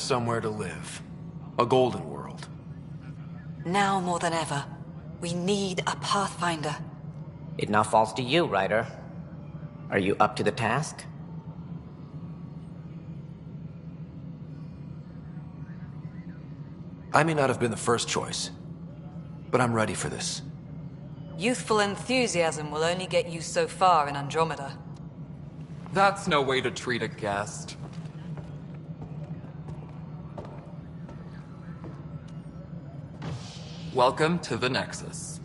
somewhere to live. A golden world. Now more than ever, we need a Pathfinder. It now falls to you, Ryder. Are you up to the task? I may not have been the first choice, but I'm ready for this. Youthful enthusiasm will only get you so far in Andromeda. That's no way to treat a guest. Welcome to the Nexus.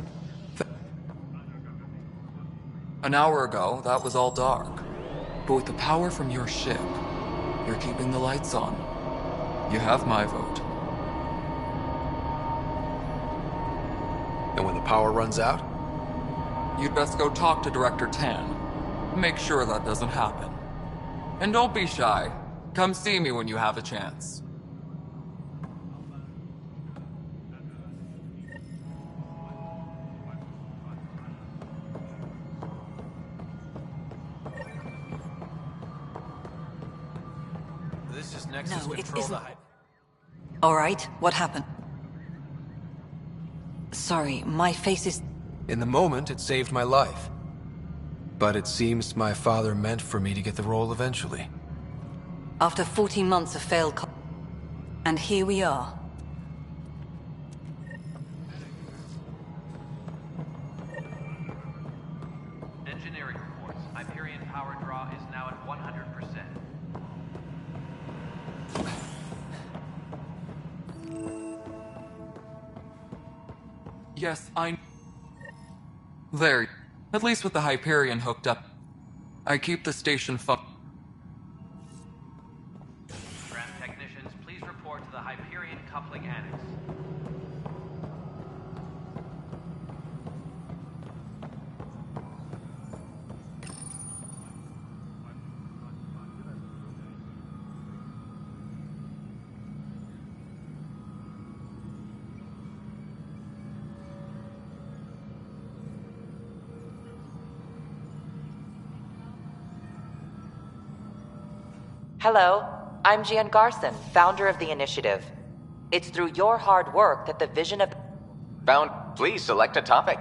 An hour ago, that was all dark. But with the power from your ship, you're keeping the lights on. You have my vote. And when the power runs out? You'd best go talk to Director Tan. Make sure that doesn't happen. And don't be shy. Come see me when you have a chance. This is Nexus No, it Control. isn't. All right, what happened? Sorry, my face is... In the moment, it saved my life. But it seems my father meant for me to get the role eventually. After 14 months of failed and here we are. Engineering reports. Hyperion power draw is now at 100%. Yes, There. At least with the Hyperion hooked up. I keep the station Tram technicians, please report to the Hyperion coupling annex. Hello, I'm Gian Garson, founder of the initiative. It's through your hard work that the vision of... Please select a topic.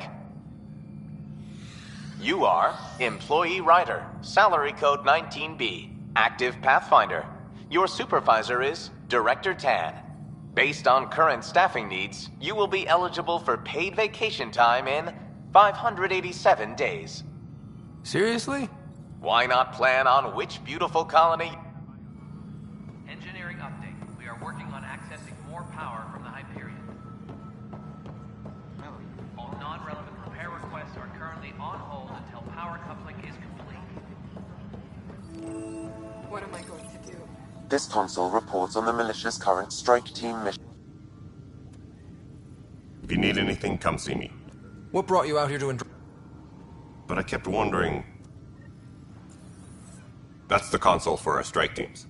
You are Employee Rider, Salary Code 19B, Active Pathfinder. Your supervisor is Director Tan. Based on current staffing needs, you will be eligible for paid vacation time in 587 days. Seriously? Why not plan on which beautiful colony... Engineering update. We are working on accessing more power from the Hyperion. All non-relevant repair requests are currently on hold until power coupling is complete. What am I going to do? This console reports on the militia's current strike team mission. If you need anything, come see me. What brought you out here to But I kept wondering... That's the console for our strike teams.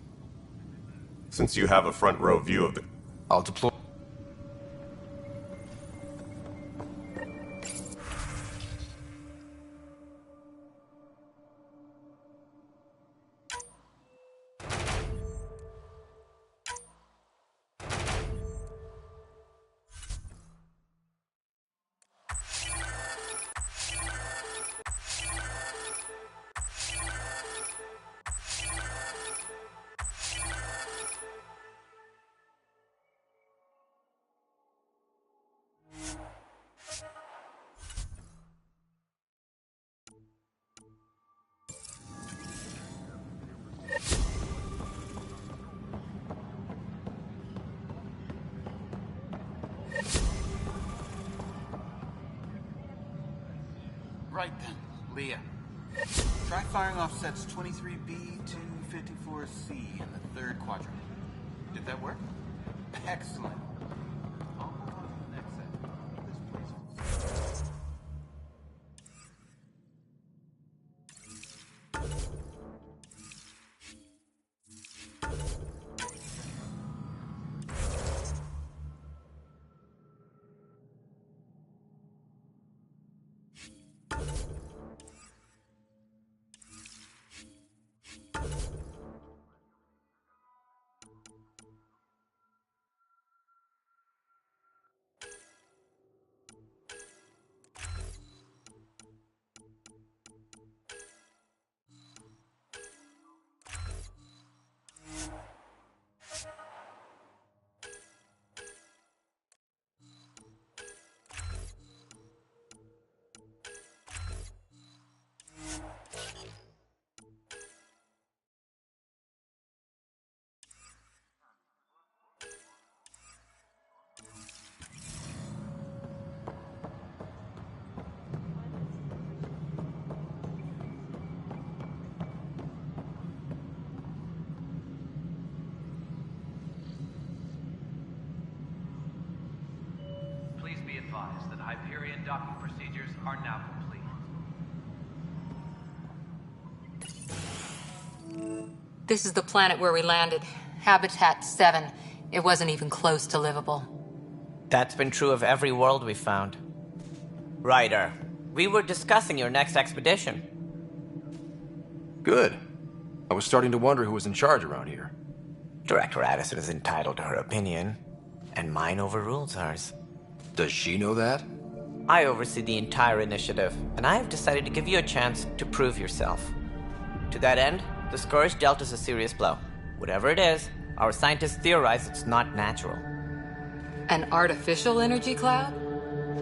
Since you have a front row view of the... I'll deploy... Right then, Leah. Try firing off sets 23B to 54C in the third quadrant. Did that work? Excellent. I'll move on to the next set. This place... advised that Hyperion docking procedures are now complete. This is the planet where we landed. Habitat 7. It wasn't even close to livable. That's been true of every world we've found. Ryder, we were discussing your next expedition. Good. I was starting to wonder who was in charge around here. Director Addison is entitled to her opinion, and mine overrules hers. Does she know that? I oversee the entire initiative, and I have decided to give you a chance to prove yourself. To that end, the Scourge dealt us a serious blow. Whatever it is, our scientists theorize it's not natural. An artificial energy cloud?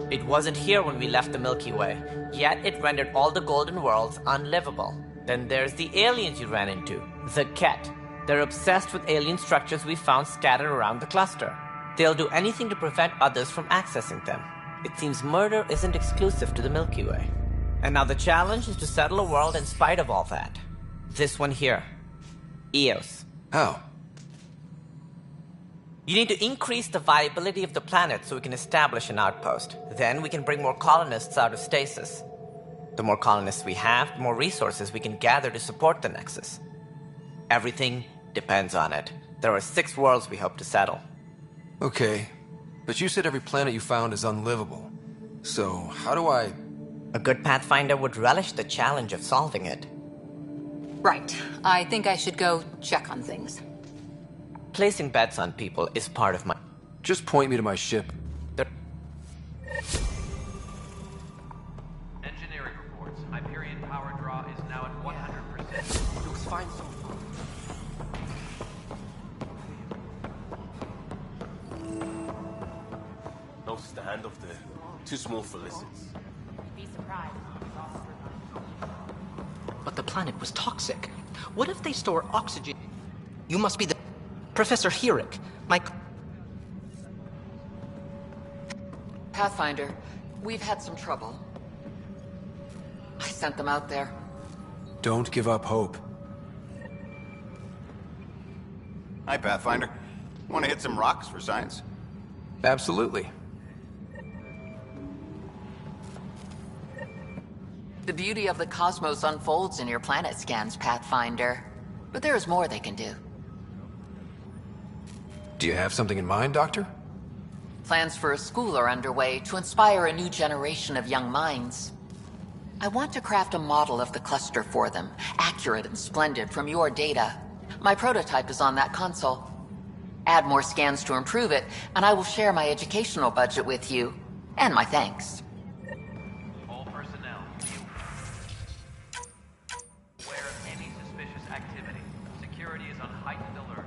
It wasn't here when we left the Milky Way, yet it rendered all the golden worlds unlivable. Then there's the aliens you ran into, the Ket. They're obsessed with alien structures we found scattered around the cluster. They'll do anything to prevent others from accessing them. It seems murder isn't exclusive to the Milky Way. And now the challenge is to settle a world in spite of all that. This one here. Eos. How? You need to increase the viability of the planet so we can establish an outpost. Then we can bring more colonists out of stasis. The more colonists we have, the more resources we can gather to support the Nexus. Everything depends on it. There are 6 worlds we hope to settle. Okay, but you said every planet you found is unlivable. So, how do I... A good Pathfinder would relish the challenge of solving it. Right. I think I should go check on things. Placing bets on people is part of my... Just point me to my ship. Engineering reports. Hyperion power draw is now at 100%. Looks fine so far. No standoff there. Too small for listens. Be surprised. But the planet was toxic. What if they store oxygen? You must be the... Professor Herrick. Pathfinder, we've had some trouble. I sent them out there. Don't give up hope. Hi, Pathfinder. Want to hit some rocks for science? Absolutely. The beauty of the cosmos unfolds in your planet scans, Pathfinder. But there is more they can do. Do you have something in mind, Doctor? Plans for a school are underway to inspire a new generation of young minds. I want to craft a model of the cluster for them, accurate and splendid from your data. My prototype is on that console. Add more scans to improve it, and I will share my educational budget with you, and my thanks. All personnel, aware of any suspicious activity. Security is on heightened alert.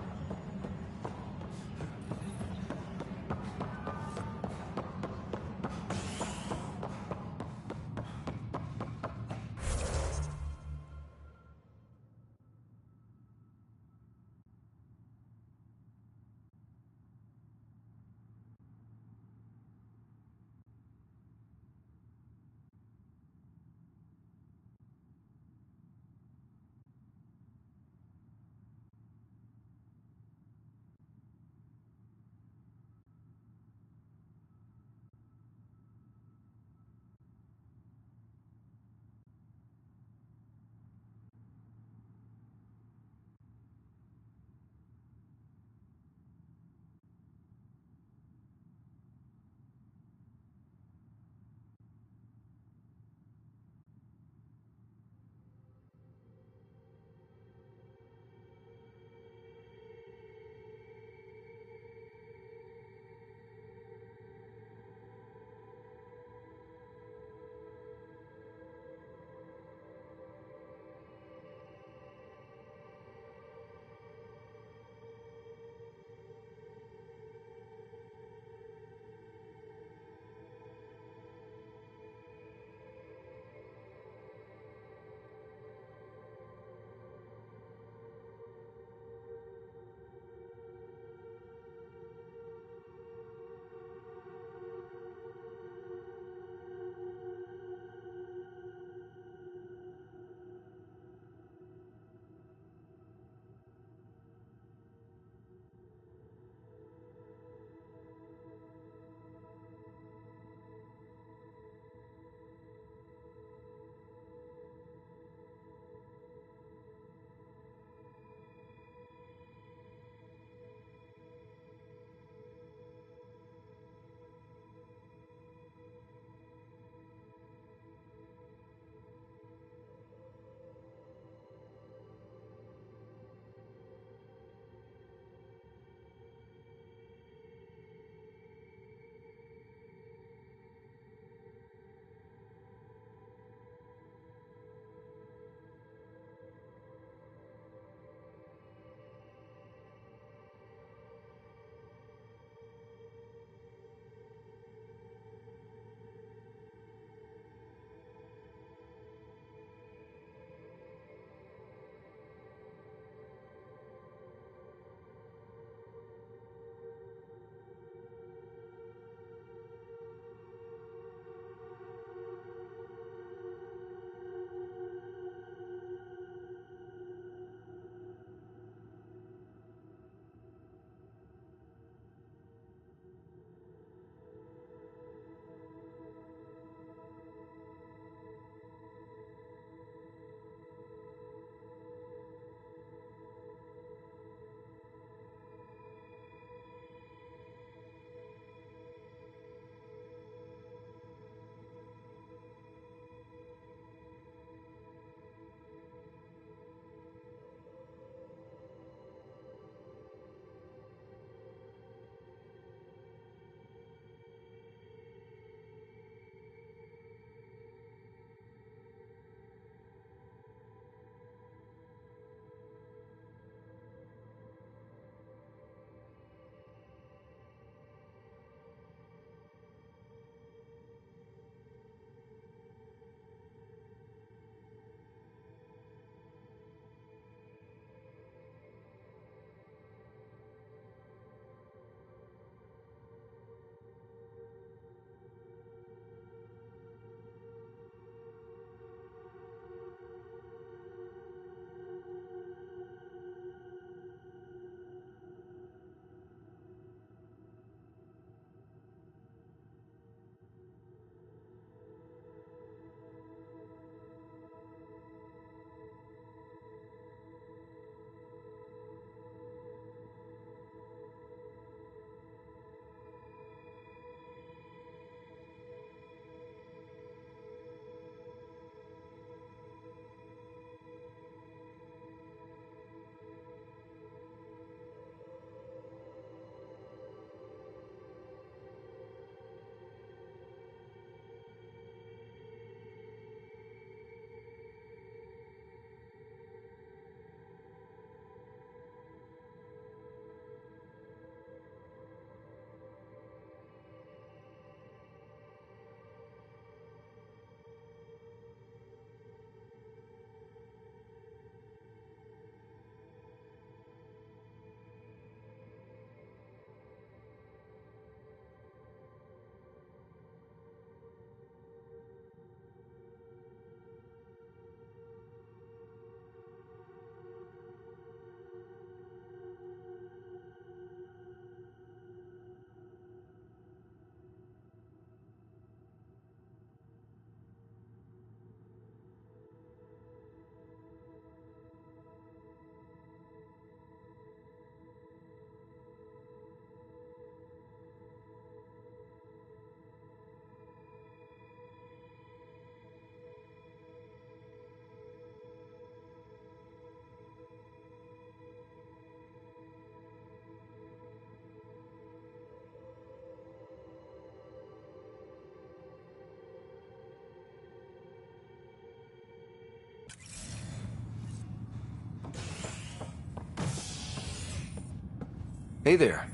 Hey there.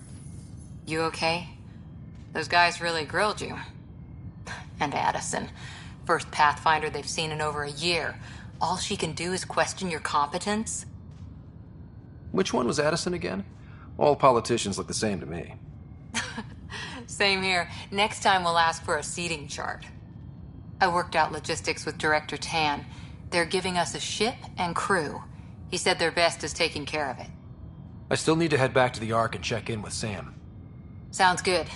You okay? Those guys really grilled you. And Addison. First Pathfinder they've seen in over a year. All she can do is question your competence? Which one was Addison again? All politicians look the same to me. Same here. Next time we'll ask for a seating chart. I worked out logistics with Director Tan. They're giving us a ship and crew. He said their best is taking care of it. I still need to head back to the Ark and check in with Sam. Sounds good.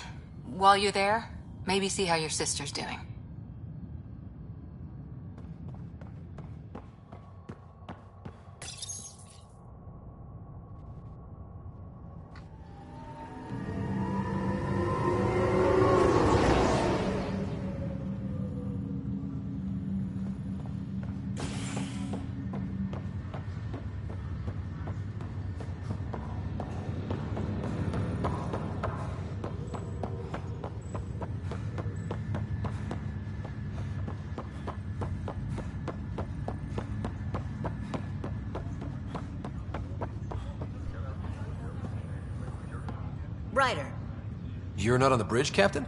While you're there, maybe see how your sister's doing. Ryder, You're not on the bridge, Captain?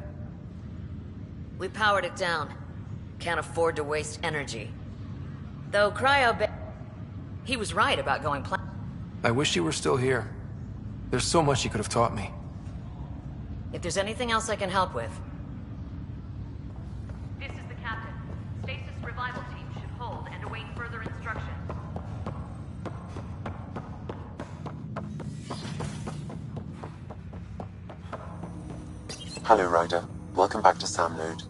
we powered it down. Can't afford to waste energy. Though he was right about going I wish you were still here. There's so much you could have taught me. If there's anything else I can help with. This is the captain. Stasis revival team should hold and await further instructions. Hello, Ryder. Welcome back to Sam Node.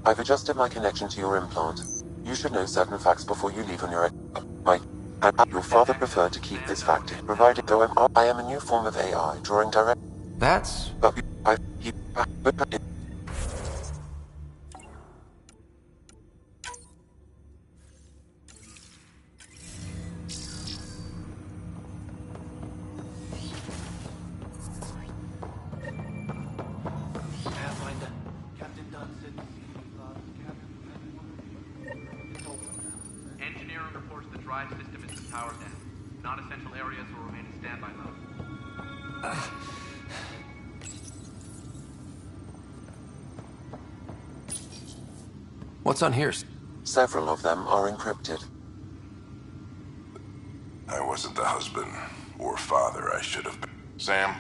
I've adjusted my connection to your implant. You should know certain facts before you leave on your... Your father preferred to keep this fact, provided though I am a new form of AI, drawing direct... That's... Engineering reports the drive system has been powered down. Non-essential areas will remain in standby mode. What's on here? Several of them are encrypted. I wasn't the husband or father I should have been. Sam?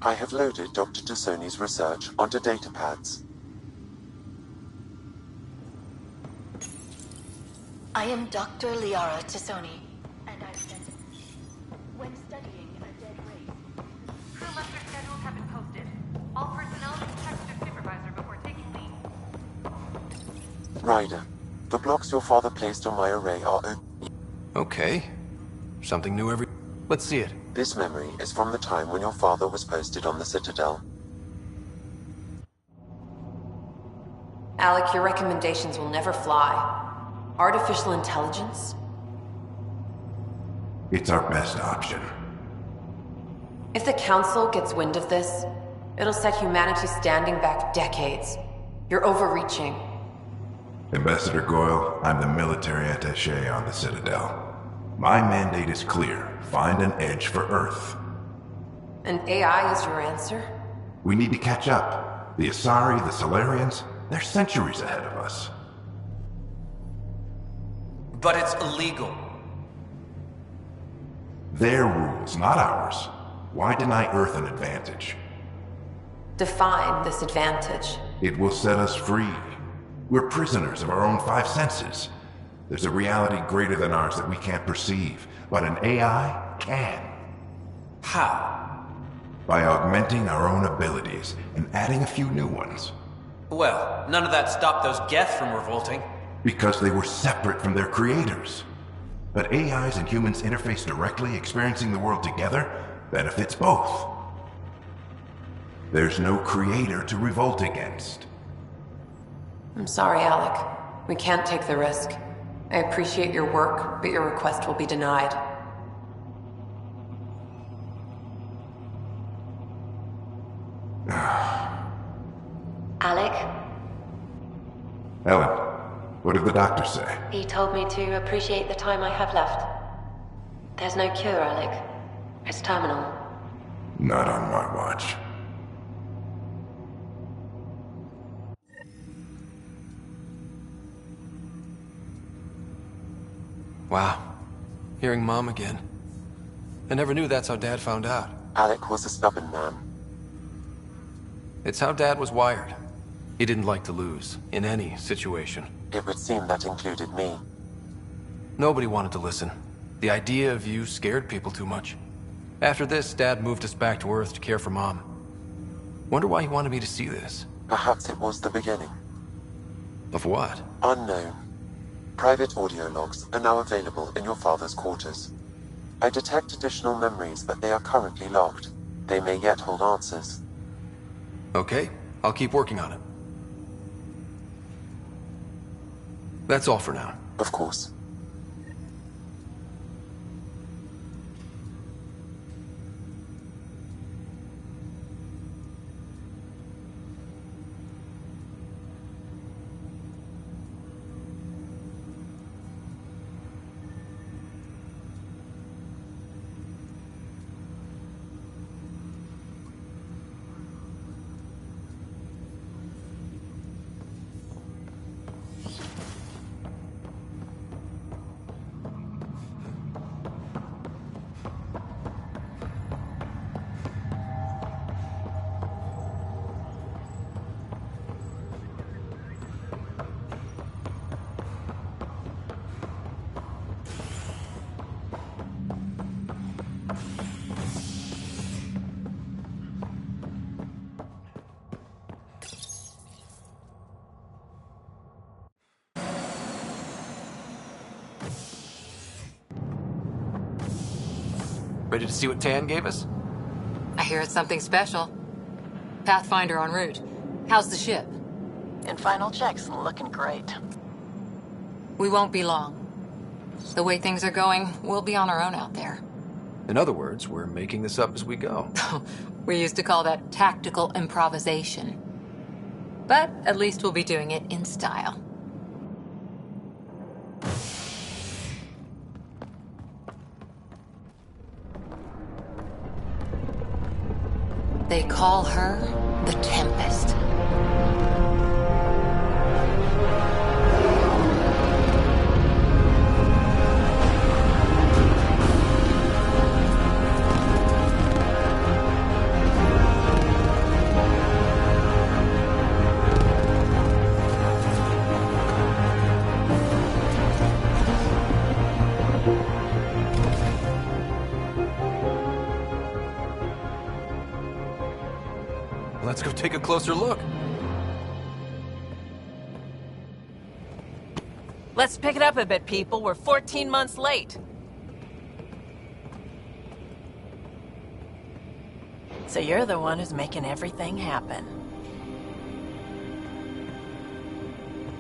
I have loaded Dr. Tassoni's research onto datapads. I am Dr. Liara Tassoni, and I spent when studying a dead race. Crew muster schedules have been posted. All personnel should check with their supervisor before taking leave. Ryder, the blocks your father placed on my array are open. Okay. Something new every... Let's see it. This memory is from the time when your father was posted on the Citadel. Alec, your recommendations will never fly. Artificial intelligence? It's our best option. If the Council gets wind of this, it'll set humanity standing back decades. You're overreaching. Ambassador Goyle, I'm the military attaché on the Citadel. My mandate is clear. Find an edge for Earth. And AI is your answer? We need to catch up. The Asari, the Solarians, they're centuries ahead of us. But it's illegal. Their rules, not ours. Why deny Earth an advantage? Define this advantage. It will set us free. We're prisoners of our own five senses. There's a reality greater than ours that we can't perceive, but an AI can. How? By augmenting our own abilities and adding a few new ones. Well, none of that stopped those Geth from revolting. Because they were separate from their creators. But AIs and humans interface directly, experiencing the world together, benefits both. There's no creator to revolt against. I'm sorry, Alec. We can't take the risk. I appreciate your work, but your request will be denied. Alec, Ellen, what did the doctor say? he told me to appreciate the time I have left. There's no cure, Alec. It's terminal. Not on my watch. Wow. Hearing Mom again. I never knew that's how Dad found out. Alec was a stubborn man. It's how Dad was wired. He didn't like to lose, in any situation. It would seem that included me. Nobody wanted to listen. The idea of you scared people too much. After this, Dad moved us back to Earth to care for Mom. Wonder why he wanted me to see this. Perhaps it was the beginning. Of what? Unknown. Private audio logs are now available in your father's quarters. I detect additional memories, but they are currently logged. They may yet hold answers. Okay, I'll keep working on it. That's all for now. Of course. Ready to see what Tan gave us? I hear it's something special. Pathfinder en route. How's the ship? In final checks, looking great. We won't be long. The way things are going, we'll be on our own out there. In other words, we're making this up as we go. We used to call that tactical improvisation. But at least we'll be doing it in style. They call her the Tempest. Let's go take a closer look. Let's pick it up a bit, people. We're 14 months late. So you're the one who's making everything happen.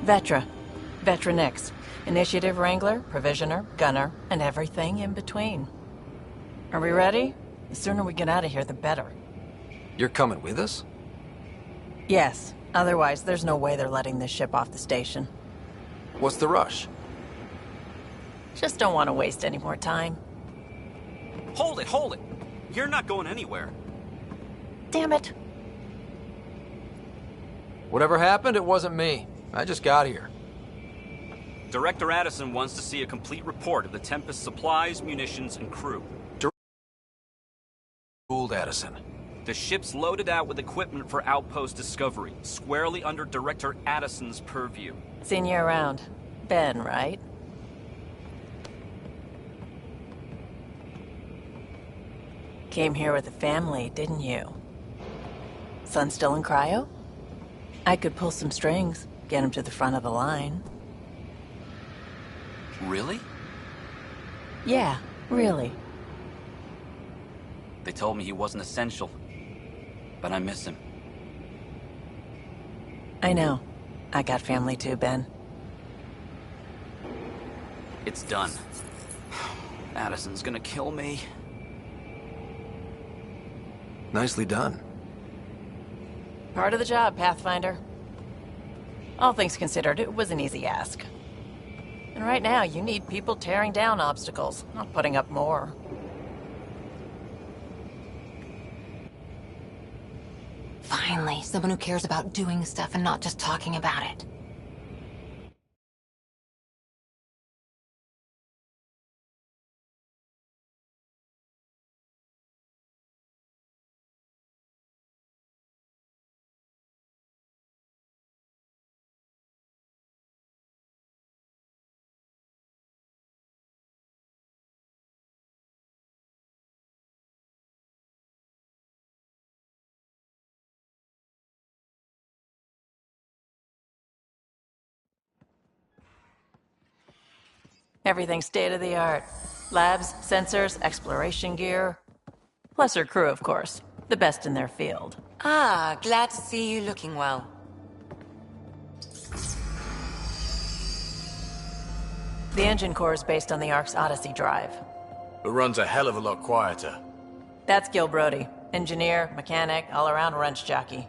Vetra. Vetra Nix. Initiative Wrangler, Provisioner, Gunner, and everything in between. Are we ready? The sooner we get out of here, the better. You're coming with us? Yes. Otherwise, there's no way they're letting this ship off the station. What's the rush? Just don't want to waste any more time. Hold it, hold it! You're not going anywhere. Damn it. Whatever happened, it wasn't me. I just got here. Director Addison wants to see a complete report of the Tempest's supplies, munitions, and crew. Fooled Addison. The ship's loaded out with equipment for outpost discovery, squarely under Director Addison's purview. Seen you around. Ben, right? Came here with a family, didn't you? Son still in cryo? I could pull some strings, get him to the front of the line. Really? Yeah, really. They told me he wasn't essential, but I miss him. I know. I got family too, Ben. It's done. Addison's gonna kill me. Nicely done. Part of the job, Pathfinder. All things considered, it was an easy ask. And right now, you need people tearing down obstacles, not putting up more. Finally, someone who cares about doing stuff and not just talking about it. Everything state-of-the-art. Labs, sensors, exploration gear. Plus her crew, of course. The best in their field. Ah, glad to see you looking well. The engine core is based on the Ark's Odyssey drive. It runs a hell of a lot quieter. That's Gil Brody. Engineer, mechanic, all-around wrench jockey.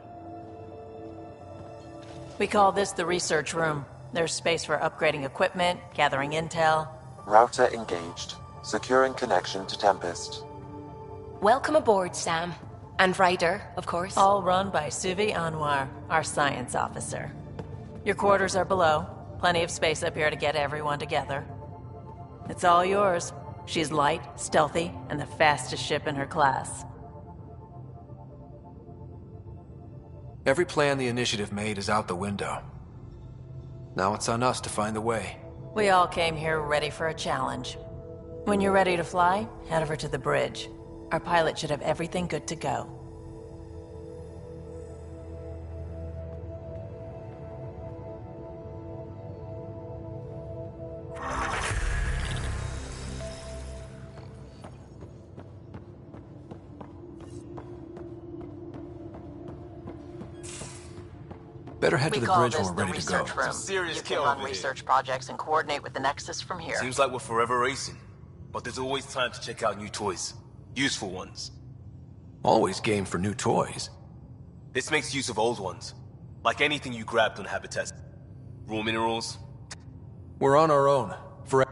We call this the research room. There's space for upgrading equipment, gathering intel. Router engaged. Securing connection to Tempest. Welcome aboard, Sam. And Ryder, of course. All run by Suvi Anwar, our science officer. Your quarters are below. Plenty of space up here to get everyone together. It's all yours. She's light, stealthy, and the fastest ship in her class. Every plan the Initiative made is out the window. Now it's on us to find the way. We all came here ready for a challenge. When you're ready to fly, head over to the bridge. Our pilot should have everything good to go. Better head to the bridge when we're ready to go. Room. Serious You kill can run over research projects and coordinate with the Nexus from here. Seems like we're forever racing. But there's always time to check out new toys. Useful ones. Always game for new toys. This makes use of old ones. Like anything you grabbed on Habitat. Raw minerals. We're on our own. Forever.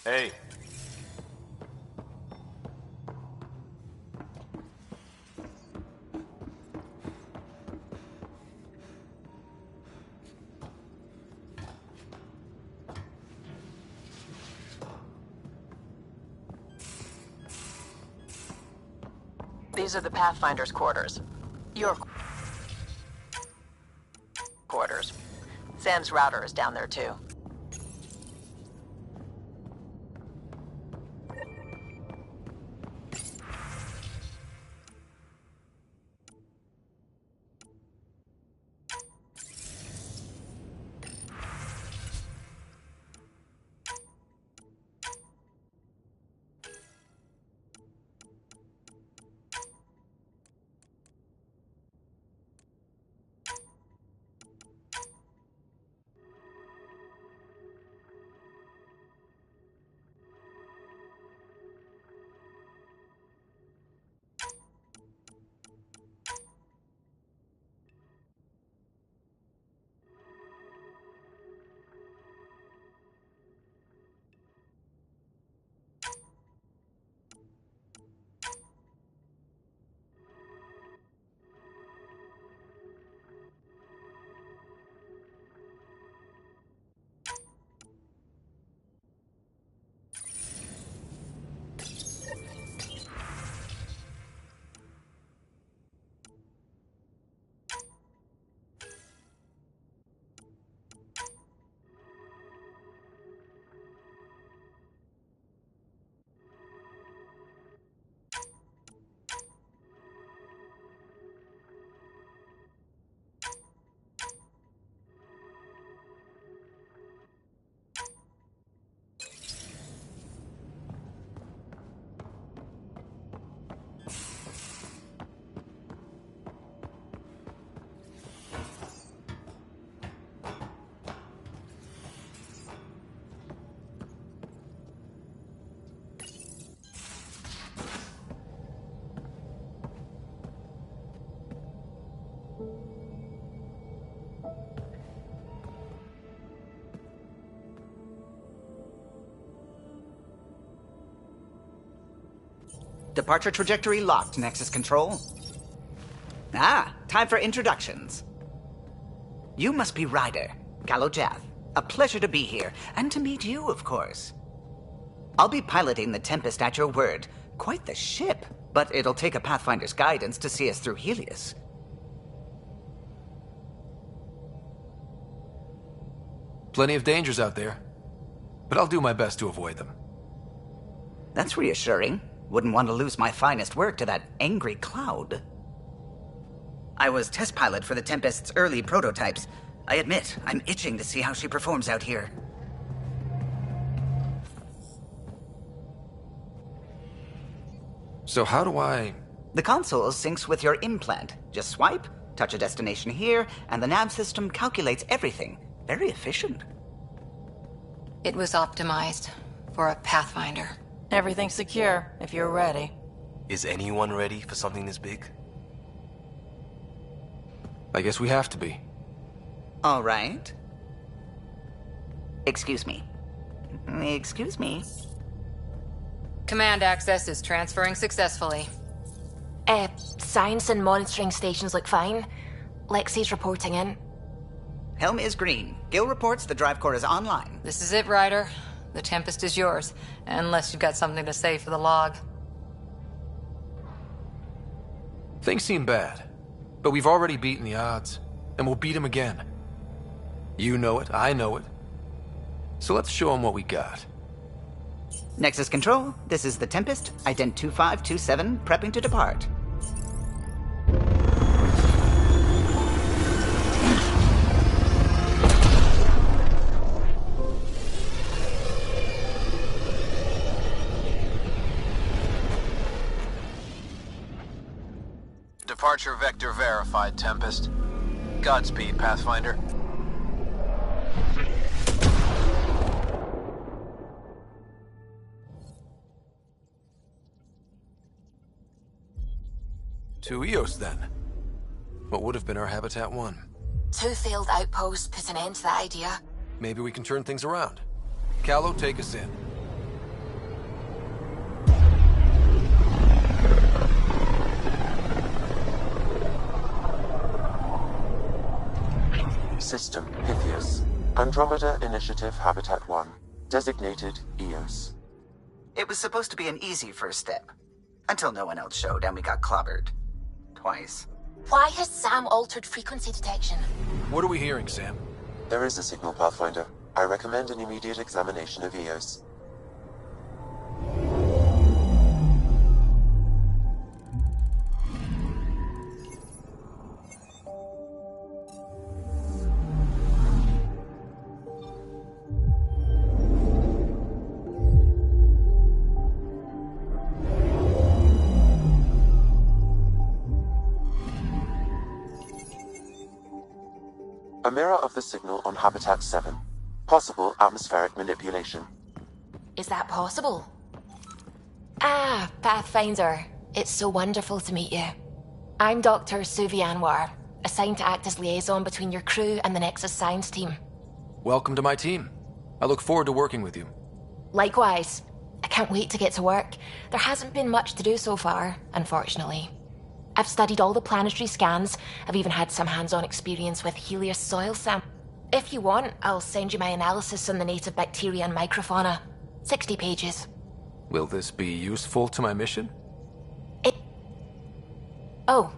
Hey. These are the Pathfinder's quarters. Your quarters. Sam's router is down there too. Departure trajectory locked, Nexus Control. Ah, time for introductions. You must be Ryder, Kalojath. A pleasure to be here, and to meet you, of course. I'll be piloting the Tempest at your word. Quite the ship, but it'll take a Pathfinder's guidance to see us through Helios. Plenty of dangers out there, but I'll do my best to avoid them. That's reassuring. Wouldn't want to lose my finest work to that angry cloud. I was test pilot for the Tempest's early prototypes. I admit, I'm itching to see how she performs out here. So how do I... The console syncs with your implant. Just swipe, touch a destination here, and the nav system calculates everything. Very efficient. It was optimized for a Pathfinder. Everything's secure, if you're ready. Is anyone ready for something this big? I guess we have to be. All right. Excuse me. Excuse me. Command access is transferring successfully. Science and monitoring stations look fine. Lexi's reporting in. Helm is green. Gil reports the drive core is online. This is it, Ryder. The Tempest is yours, unless you've got something to say for the log. Things seem bad, but we've already beaten the odds, and we'll beat them again. You know it, I know it. So let's show them what we got. Nexus Control, this is the Tempest, ident 2527, prepping to depart. Departure vector verified, Tempest. Godspeed, Pathfinder. To Eos, then. What would have been our Habitat 1? 2 failed outposts put an end to that idea. Maybe we can turn things around. Callow, take us in. System, Pythias. Andromeda Initiative Habitat 1. Designated Eos. It was supposed to be an easy first step. Until no one else showed and we got clobbered. Twice. Why has Sam altered frequency detection? What are we hearing, Sam? There is a signal, Pathfinder. I recommend an immediate examination of EOS. A mirror of the signal on Habitat 7. Possible atmospheric manipulation. Is that possible? Ah, Pathfinder. It's so wonderful to meet you. I'm Dr. Suvi Anwar, assigned to act as liaison between your crew and the Nexus science team. Welcome to my team. I look forward to working with you. Likewise. I can't wait to get to work. There hasn't been much to do so far, unfortunately. I've studied all the planetary scans. I've even had some hands-on experience with Helios soil sample. If you want, I'll send you my analysis on the native bacteria and microfauna. 60 pages. Will this be useful to my mission? Oh,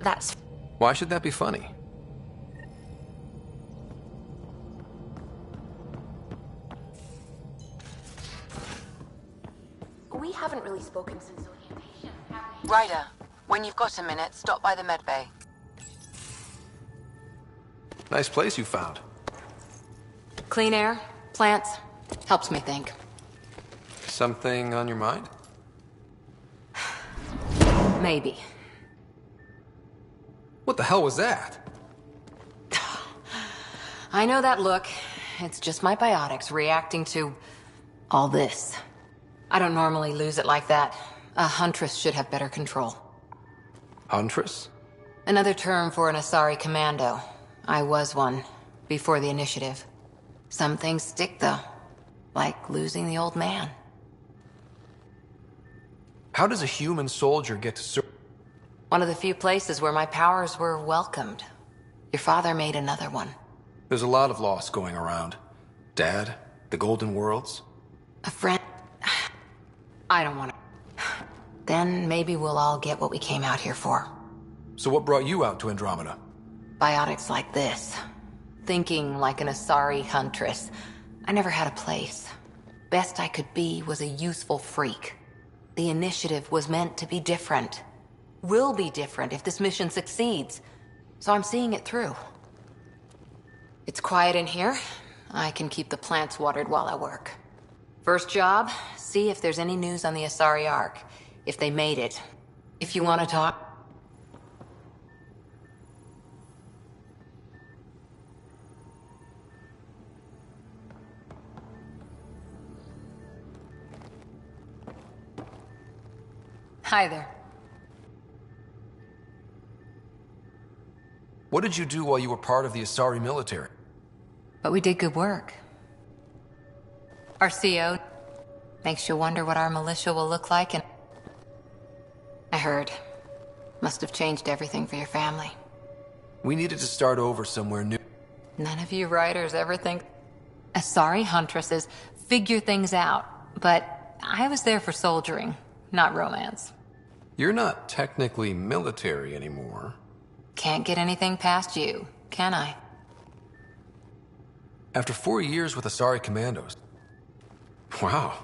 that's... Why should that be funny? We haven't really spoken since orientation, have we? Ryder, when you've got a minute, stop by the medbay. Nice place you found. Clean air, plants, helps me think. Something on your mind? Maybe. What the hell was that? I know that look. It's just my biotics reacting to all this. I don't normally lose it like that. A huntress should have better control. Huntress? Another term for an Asari commando. I was one, before the initiative. Some things stick, though. Like losing the old man. How does a human soldier get to serve? One of the few places where my powers were welcomed. Your father made another one. There's a lot of loss going around. Dad, the Golden Worlds. A friend... I don't want to... Then maybe we'll all get what we came out here for. So what brought you out to Andromeda? Biotics like this. Thinking like an Asari huntress. I never had a place. Best I could be was a useful freak. The initiative was meant to be different. Will be different if this mission succeeds. So I'm seeing it through. It's quiet in here. I can keep the plants watered while I work. First job, see if there's any news on the Asari Ark. If they made it. If you want to talk... Hi there. What did you do while you were part of the Asari military? But we did good work. Our CO makes you wonder what our militia will look like, and I heard. Must have changed everything for your family. We needed to start over somewhere new. None of you writers ever think Asari huntresses figure things out, but I was there for soldiering, not romance. You're not technically military anymore. Can't get anything past you, can I? After 4 years with Asari Commandos. Wow.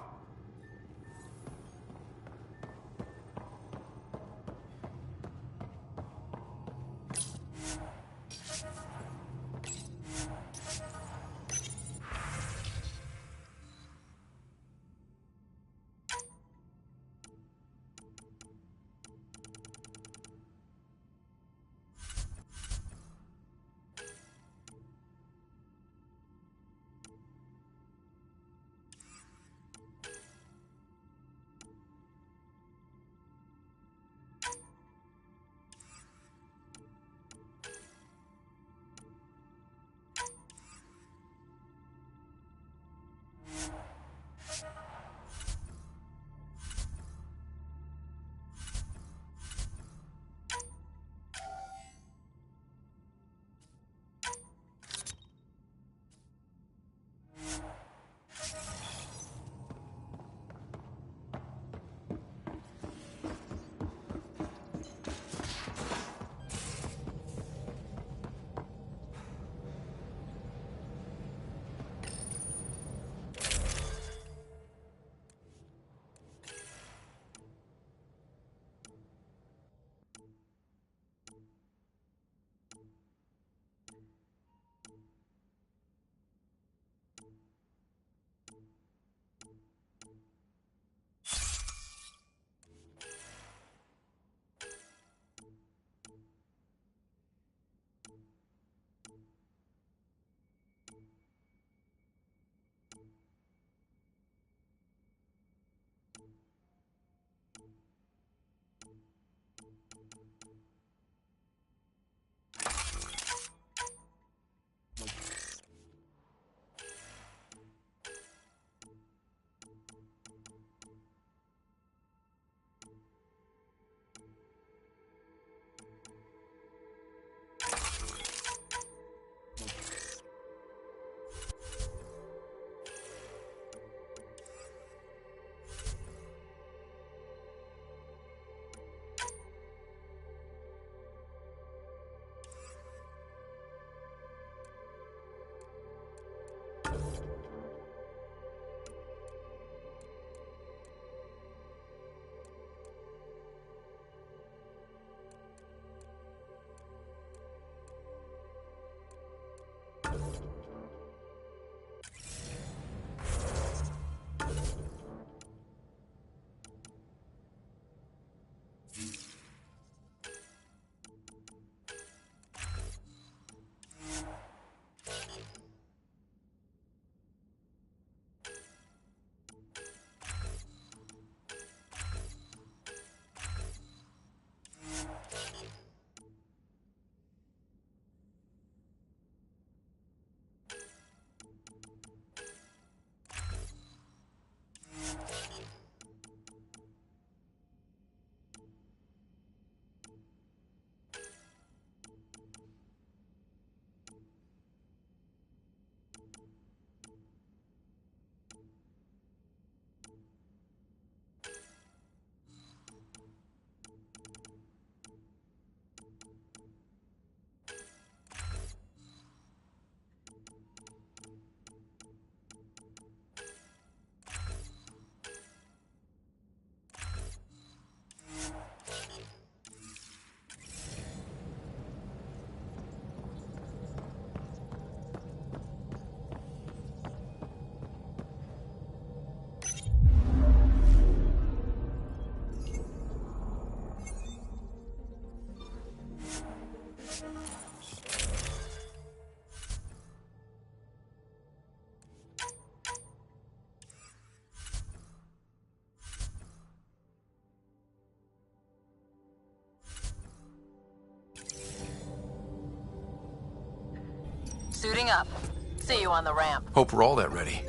up. See you on the ramp. Hope we're all that ready.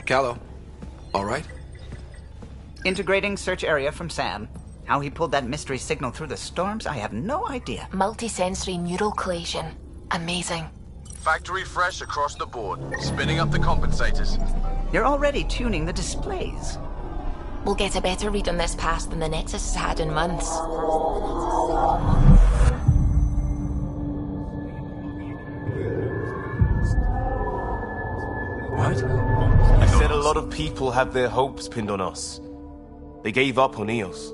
Callow, all right? Integrating search area from Sam. How he pulled that mystery signal through the storms, I have no idea. Multisensory neural collation. Amazing. Factory fresh across the board. Spinning up the compensators. You're already tuning the displays. We'll get a better read on this pass than the Nexus has had in months. What? I said a lot of people have their hopes pinned on us. They gave up on EOS.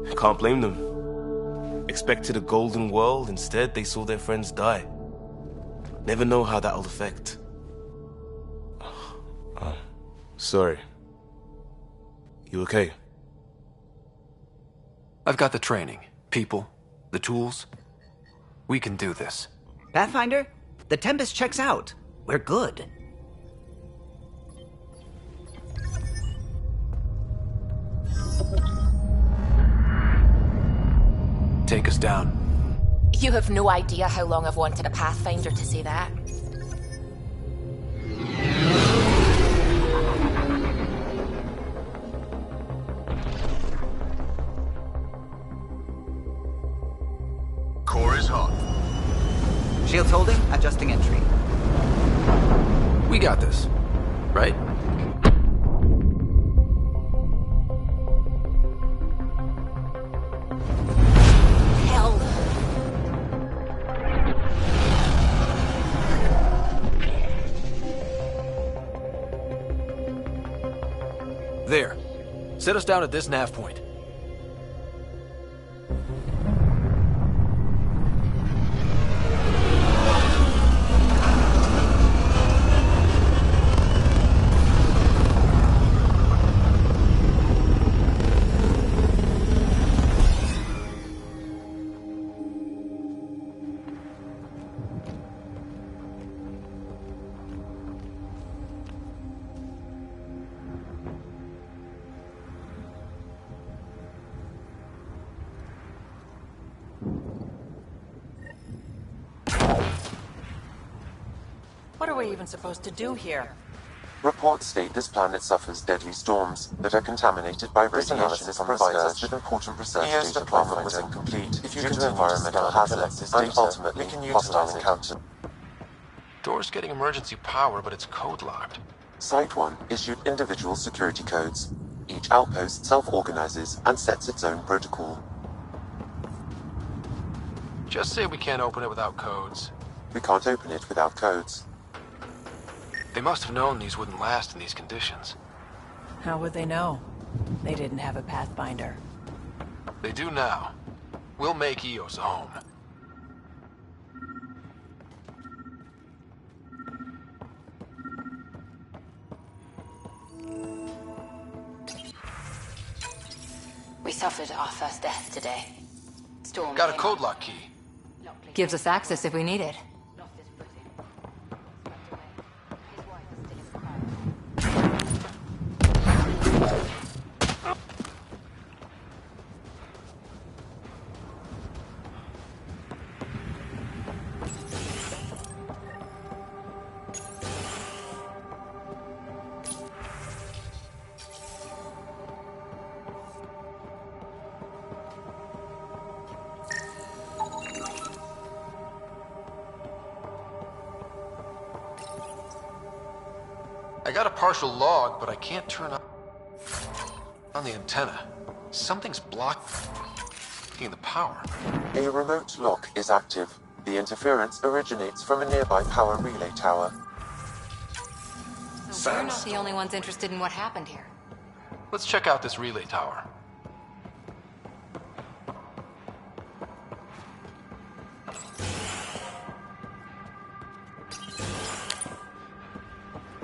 I can't blame them. Expected a golden world, instead they saw their friends die. Never know how that'll affect. Sorry. You okay? I've got the training, people, the tools. We can do this. Pathfinder, the Tempest checks out. We're good. Take us down. You have no idea how long I've wanted a Pathfinder to say that. Core is hot. Shields holding, adjusting entry. We got this, right? Hell. There. Set us down at this nav point. What are we even supposed to do here? Reports state this planet suffers deadly storms that are contaminated by radiation analysis provides us with important research data deployment was incomplete due to environmental hazards and ultimately hostile encounter. Door's getting emergency power, but it's code locked. Site 1 issued individual security codes. Each outpost self-organizes and sets its own protocol. Just say we can't open it without codes. We can't open it without codes. They must have known these wouldn't last in these conditions. How would they know? They didn't have a Pathfinder. They do now. We'll make EOS a home. We suffered our first death today. Storm Got a code lock key. gives us access if we need it. I got a partial log, but I can't turn on the antenna. Something's blocking the power. A remote lock is active. The interference originates from a nearby power relay tower. So we're not the only ones interested in what happened here. Let's check out this relay tower.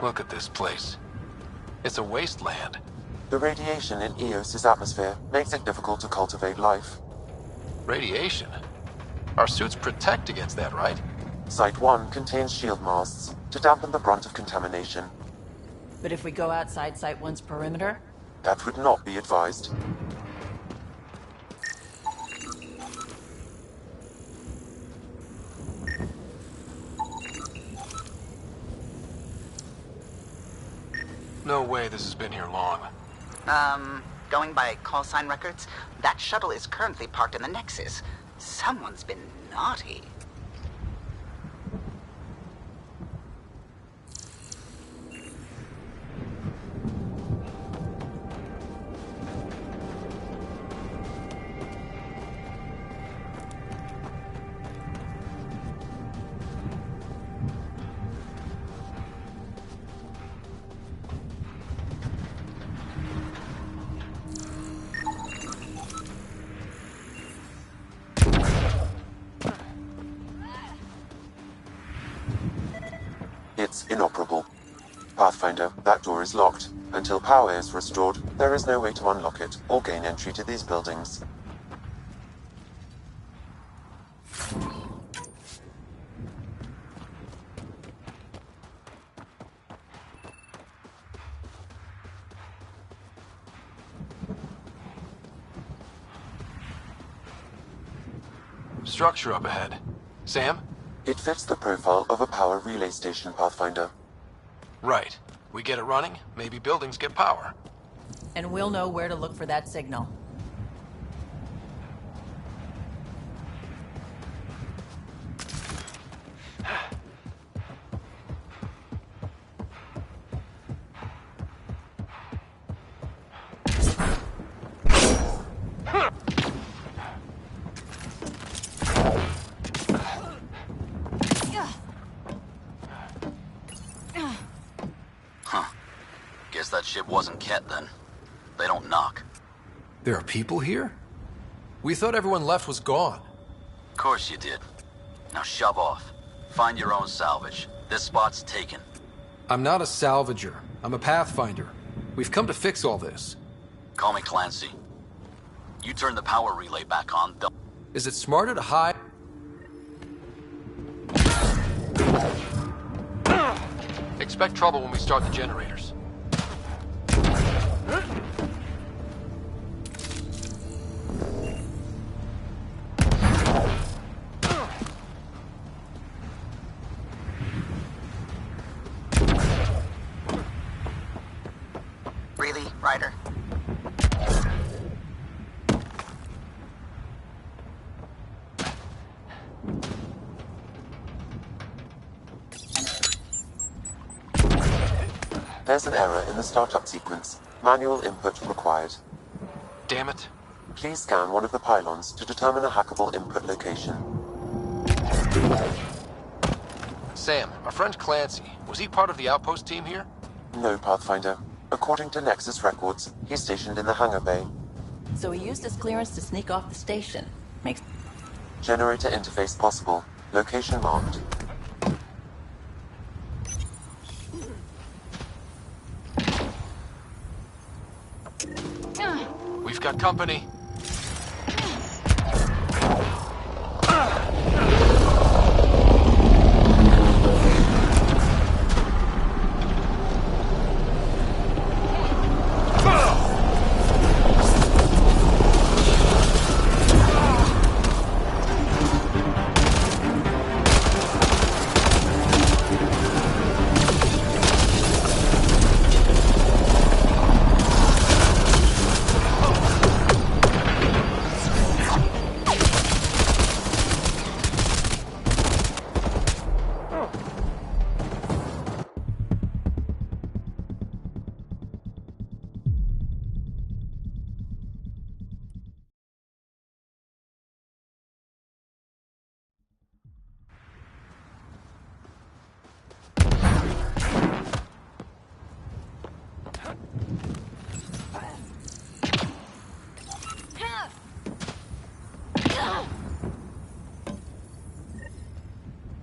Look at this place. It's a wasteland. The radiation in Eos's atmosphere makes it difficult to cultivate life. Radiation? Our suits protect against that, right? Site 1 contains shield masts to dampen the brunt of contamination. But if we go outside Site 1's perimeter? That would not be advised. No way this has been here long. Going by call sign records, that shuttle is currently parked in the Nexus. Someone's been naughty. It's inoperable. Pathfinder, that door is locked. Until power is restored, there is no way to unlock it or gain entry to these buildings. Structure up ahead. Sam? It fits the profile of a power relay station, Pathfinder. Right. We get it running, maybe buildings get power. And we'll know where to look for that signal. Guess that ship wasn't Ket then. They don't knock. There are people here? We thought everyone left was gone. Of course you did. Now shove off. Find your own salvage. This spot's taken. I'm not a salvager. I'm a pathfinder. We've come to fix all this. Call me Clancy. You turn the power relay back on, they'll... Is it smarter to hide? Expect trouble when we start the generators. Really, Ryder? There's an error in the startup sequence. Manual input required. Damn it. Please scan one of the pylons to determine a hackable input location. Sam, our friend Clancy, was he part of the outpost team here? No, Pathfinder. According to Nexus records, he's stationed in the hangar bay. So he used his clearance to sneak off the station. Makes... Generator interface possible. Location marked. We've got company.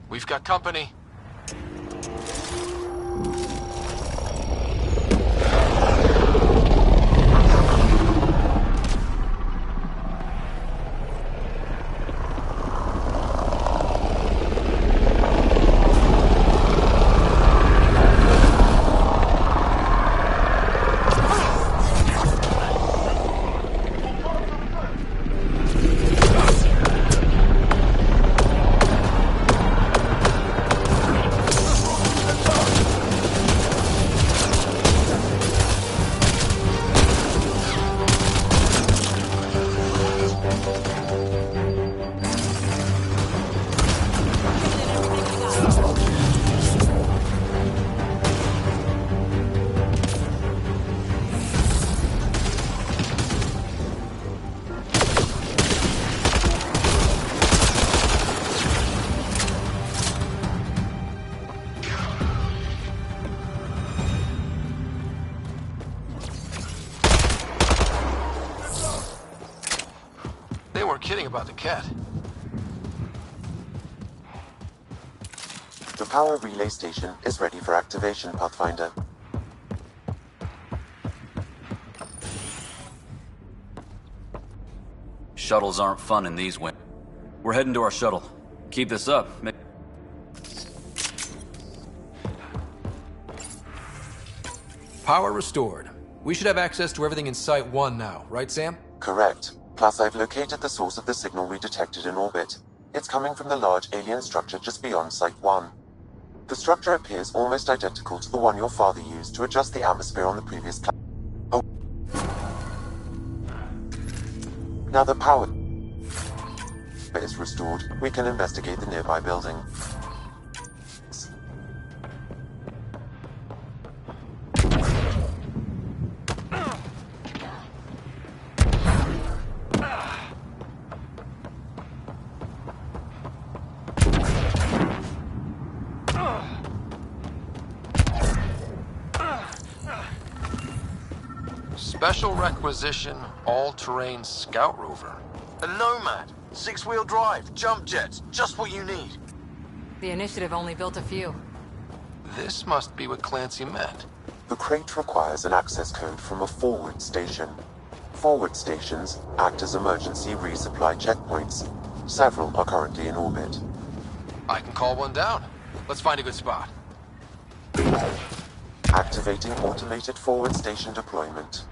We've got company. about the cat. The power relay station is ready for activation, Pathfinder. Shuttles aren't fun in these winds. We're heading to our shuttle. Keep this up. Power restored. We should have access to everything in Site 1 now, right, Sam? Correct. Plus, I've located the source of the signal we detected in orbit. It's coming from the large alien structure just beyond Site 1. The structure appears almost identical to the one your father used to adjust the atmosphere on the previous planet. Oh. Now the power is restored, we can investigate the nearby building. Special requisition, all-terrain scout rover. A Nomad, 6-wheel drive, jump jets, just what you need. The initiative only built a few. This must be what Clancy meant. The crate requires an access code from a forward station. Forward stations act as emergency resupply checkpoints. Several are currently in orbit. I can call one down. Let's find a good spot. Activating automated forward station deployment.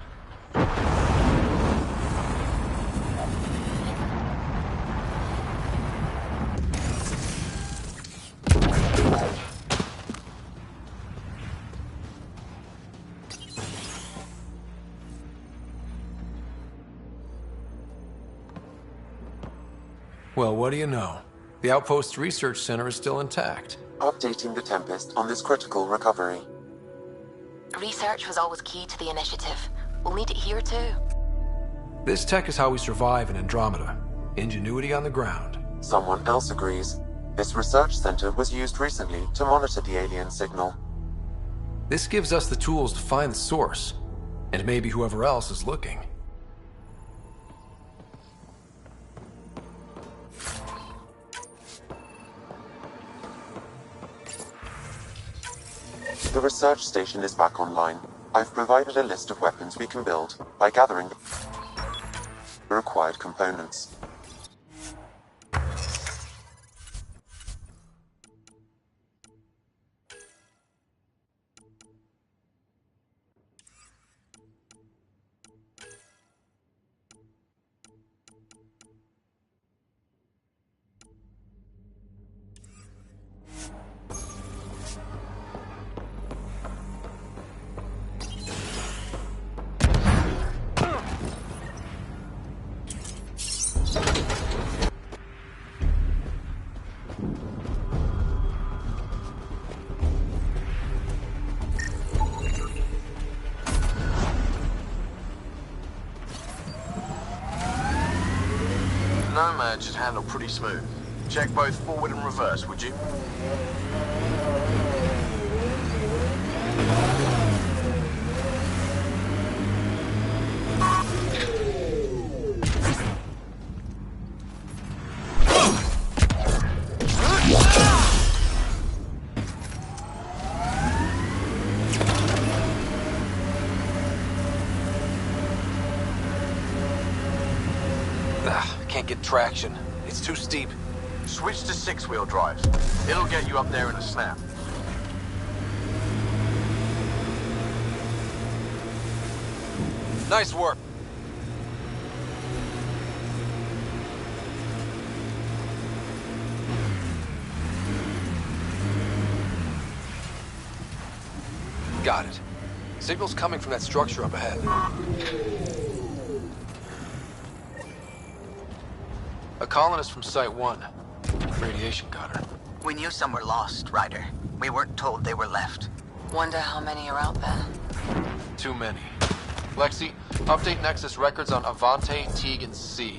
Well, what do you know? The Outpost Research Center is still intact. Updating the Tempest on this critical recovery. Research was always key to the initiative. We'll need it here too. This tech is how we survive in Andromeda. Ingenuity on the ground. Someone else agrees. This research center was used recently to monitor the alien signal. This gives us the tools to find the source, and maybe whoever else is looking. The research station is back online. I've provided a list of weapons we can build by gathering the required components. Nomad should handle pretty smooth. Check both forward and reverse, would you? Can't get traction. It's too steep. Switch to 6-wheel drive. It'll get you up there in a snap. Nice work. Got it. Signal's coming from that structure up ahead. A colonist from Site 1. Radiation got her. We knew some were lost, Ryder. We weren't told they were left. Wonder how many are out there. Too many. Lexi, update Nexus records on Avante, Teague, and C.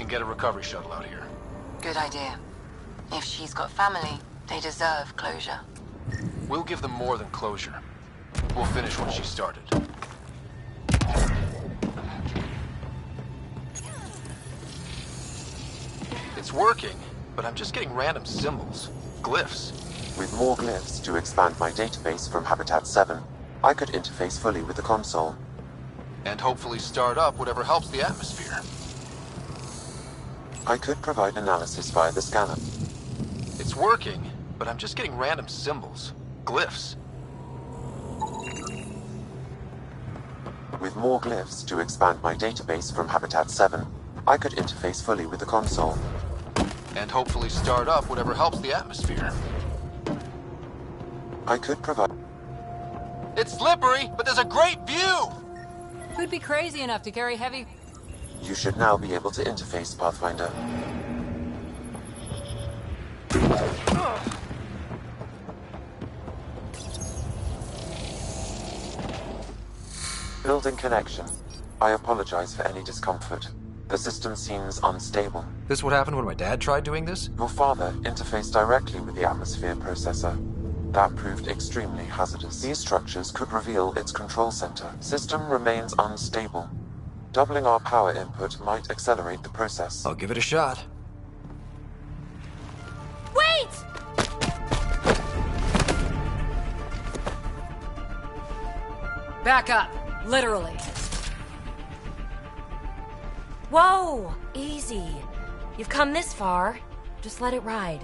And get a recovery shuttle out here. Good idea. If she's got family, they deserve closure. We'll give them more than closure. We'll finish what she started. It's working, but I'm just getting random symbols. Glyphs. With more glyphs to expand my database from Habitat 7, I could interface fully with the console. And hopefully start up whatever helps the atmosphere. I could provide analysis via the scanner. It's working, but I'm just getting random symbols. Glyphs. With more glyphs to expand my database from Habitat 7, I could interface fully with the console. And hopefully start up whatever helps the atmosphere. I could provide... It's slippery, but there's a great view! Who'd be crazy enough to carry heavy... You should now be able to interface, Pathfinder. Building connection. I apologize for any discomfort. The system seems unstable. This what happened when my dad tried doing this? Your father interfaced directly with the atmosphere processor. That proved extremely hazardous. These structures could reveal its control center. System remains unstable. Doubling our power input might accelerate the process. I'll give it a shot. Wait! Back up. Literally. Whoa! Easy. You've come this far. Just let it ride.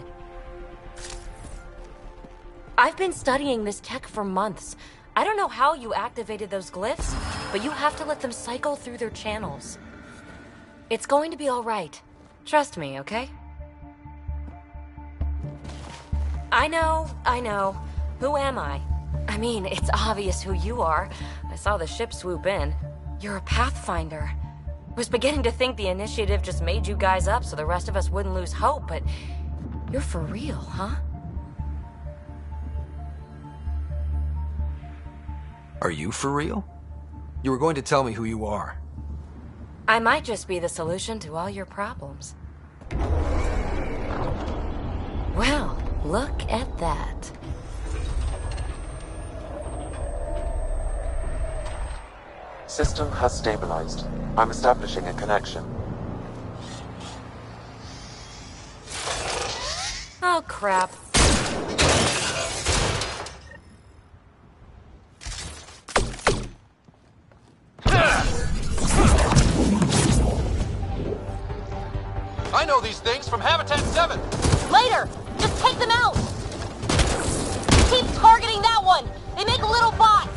I've been studying this tech for months. I don't know how you activated those glyphs, but you have to let them cycle through their channels. It's going to be all right. Trust me, okay? I know. Who am I? I mean, it's obvious who you are. I saw the ship swoop in. You're a Pathfinder. Was beginning to think the initiative just made you guys up so the rest of us wouldn't lose hope, but you're for real, huh? Are you for real? You were going to tell me who you are. I might just be the solution to all your problems. Well, look at that. System has stabilized. I'm establishing a connection. Oh, crap. I know these things from Habitat 7! Later! Just take them out! Keep targeting that one! They make little bots!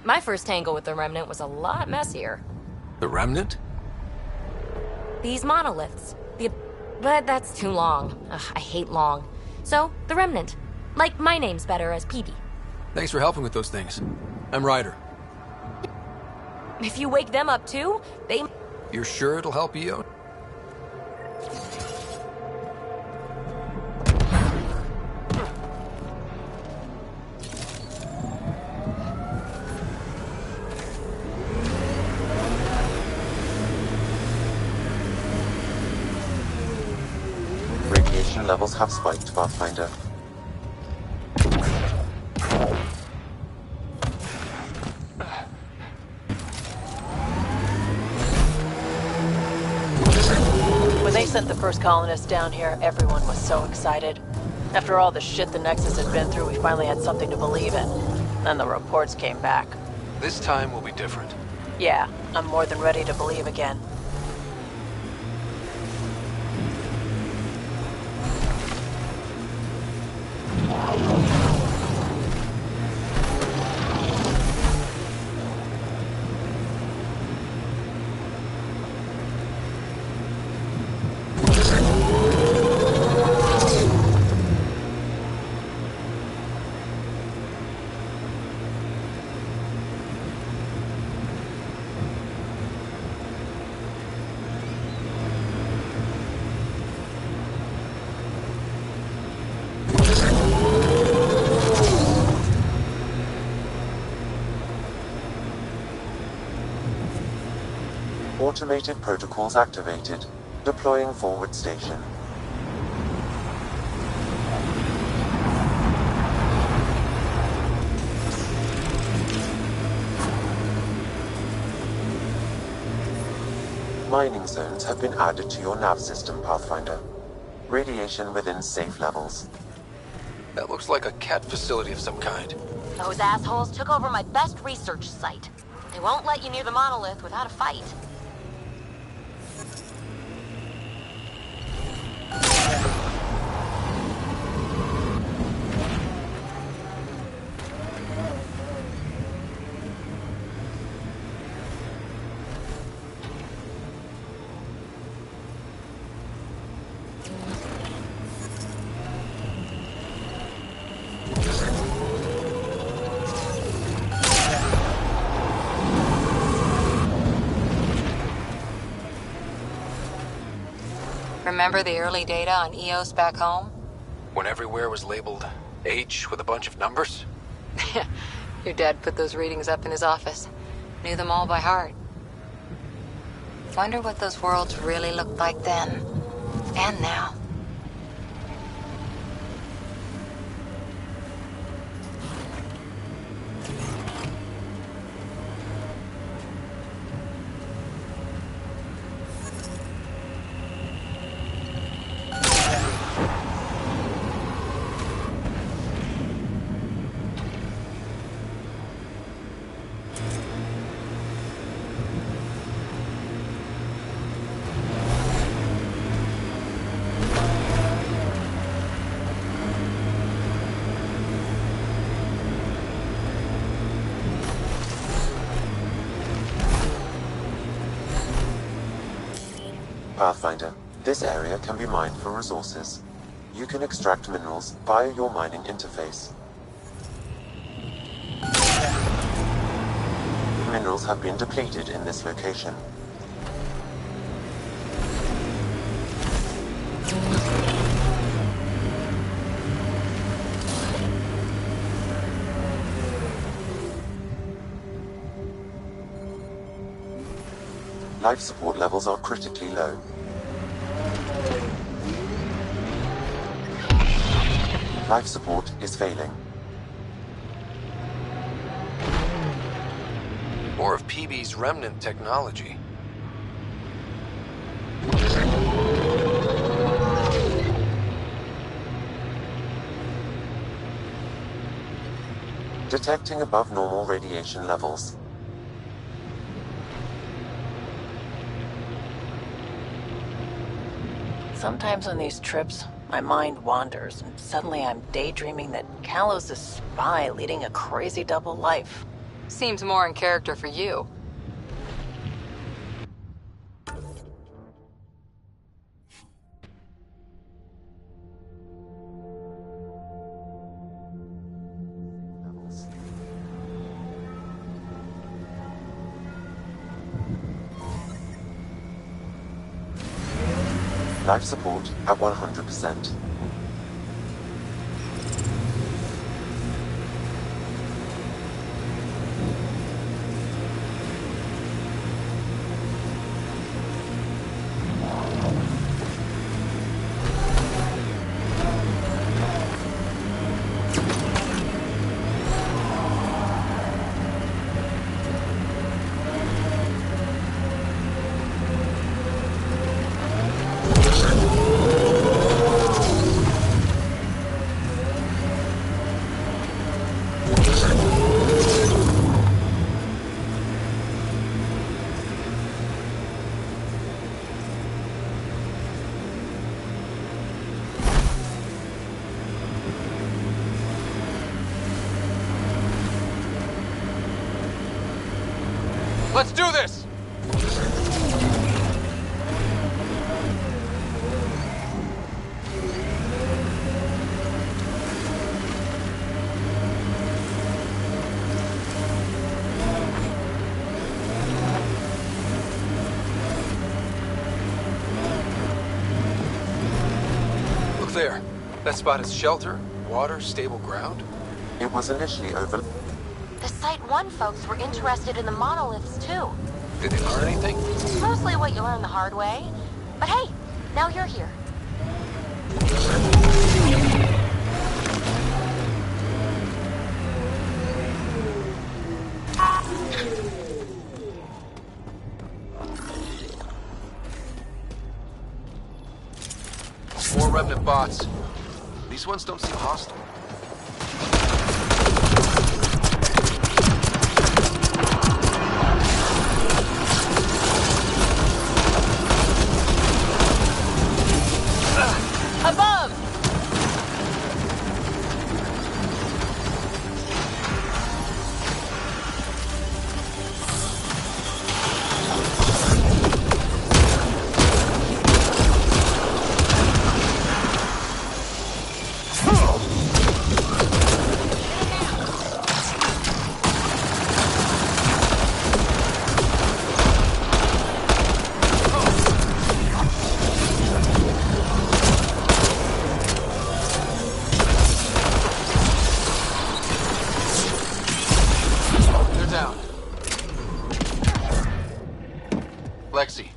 My first tangle with the Remnant was a lot messier. The Remnant? These monoliths. But that's too long. Ugh, I hate long. So, the Remnant. Like, my name's better as Peavy. Thanks for helping with those things. I'm Ryder. If you wake them up too, they... You're sure it'll help you? Levels have spiked, Pathfinder. When they sent the first colonists down here, everyone was so excited. After all the shit the Nexus had been through, we finally had something to believe in. Then the reports came back. This time will be different. Yeah, I'm more than ready to believe again. Automated protocols activated. Deploying forward station. Mining zones have been added to your nav system, Pathfinder. Radiation within safe levels. That looks like a cat facility of some kind. Those assholes took over my best research site. They won't let you near the monolith without a fight. Remember the early data on EOS back home? When everywhere was labeled H with a bunch of numbers? Your dad put those readings up in his office. Knew them all by heart. Wonder what those worlds really looked like then. And now. Pathfinder, this area can be mined for resources. You can extract minerals via your mining interface. Minerals have been depleted in this location. Life support levels are critically low. Life support is failing. More of PB's remnant technology. Detecting above normal radiation levels. Sometimes on these trips, my mind wanders, and suddenly I'm daydreaming that Callow's a spy leading a crazy double life. Seems more in character for you. Life support at 100%. Let's do this! Look there. That spot is shelter, water, stable ground. It was initially over... The Site 1 folks were interested in the monoliths too. Did they learn anything? Mostly what you learn the hard way. But hey, now you're here. More Remnant bots. These ones don't seem hostile. Above! Lexi,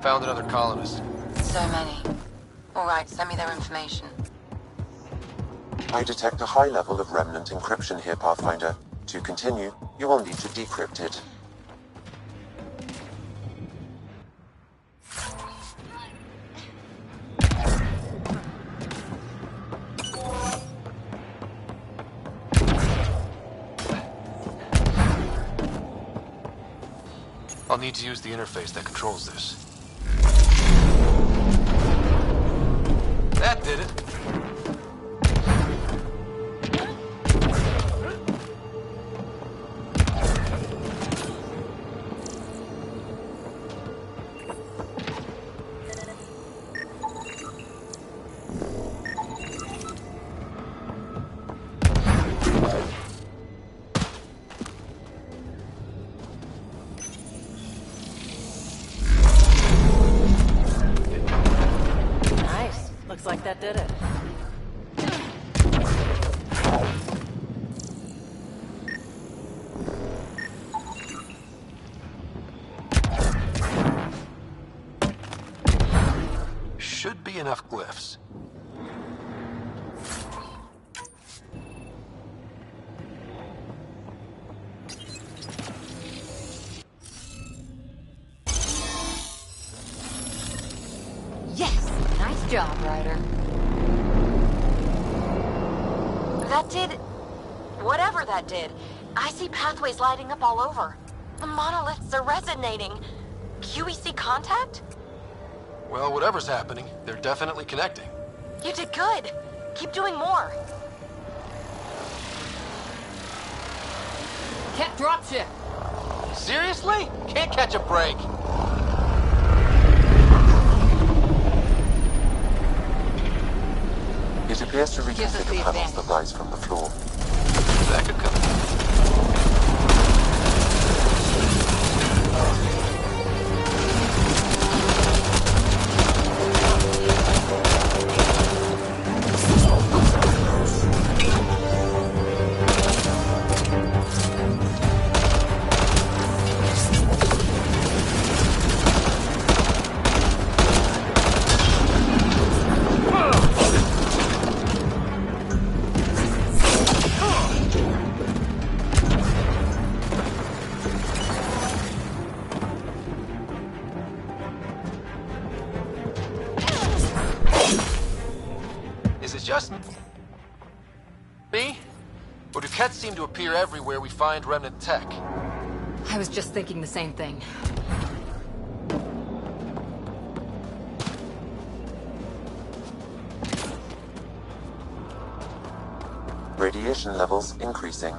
found another colonist. So many. All right, send me their information. I detect a high level of remnant encryption here, Pathfinder. To continue, you will need to decrypt it. I'll need to use the interface that controls this. That did it. Looks like that did it. Should be enough glyphs. Yes! Nice job, Ryder. That did... whatever that did. I see pathways lighting up all over. The monoliths are resonating. QEC contact? Well, whatever's happening, they're definitely connecting. You did good. Keep doing more. Can't dropship. Seriously? Can't catch a break. It appears to Gives us reconfigure the panels that advantage. rise from the floor. That could come. Is it just me? Or do Kets seem to appear everywhere we find remnant tech? I was just thinking the same thing. Radiation levels increasing.